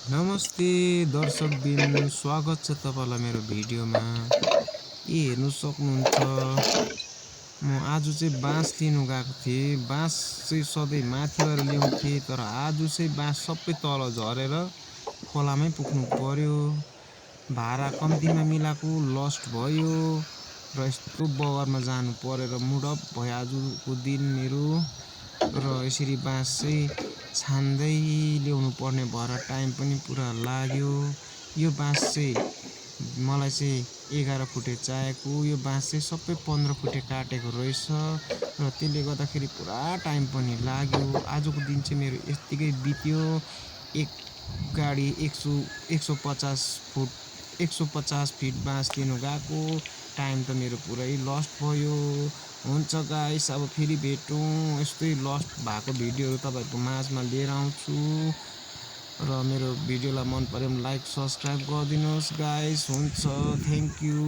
नमस्ते दर्शकबिन, स्वागत छ तपाईलाई मेरो भिडियोमा। हेर्नु सक्नुहुन्छ म आज चाहिँ बाँस लिनु गएको थिएँ। बाँस चाहिँ सधैँ माथिबाट ल्याउँथेँ, तर आज चाहिँ बाँस सबै तल झरेर खोलामै पुग्नु पर्यो। भाडा कम्तीमा मिलाएको लस्ट भयो र यस्तो बगरमा जानु परेर मुडअप भयो आजको दिन मेरो। र यसरी बाँस चाहिँ छान्दै ल्याउनु पर्ने भएर टाइम पनि पुरा लाग्यो। यो बाँस चाहिँ मलाई चाहिँ 11 फुटे चाहिएको। यो बाँस चाहिँ सबै 15 फुटे काटेको रहेछ र त्यसले गर्दाखेरि पुरा टाइम पनि लाग्यो। आजको दिन चाहिँ मेरो यत्तिकै बित्यो। एक गाडी 150 फिट बाँस लिनु गएको, टाइम त मेरो पुरै लस्ट भयो। हुन्छ गाइस, अब फेरि भेटौँ। यस्तै लस्ट भएको भिडियोहरू तपाईँहरूको माझमा लिएर आउँछु। र मेरो भिडियोलाई मन पर्यो भने लाइक सब्सक्राइब गरिदिनुहोस् गाइस। हुन्छ, थ्याङ्क यू।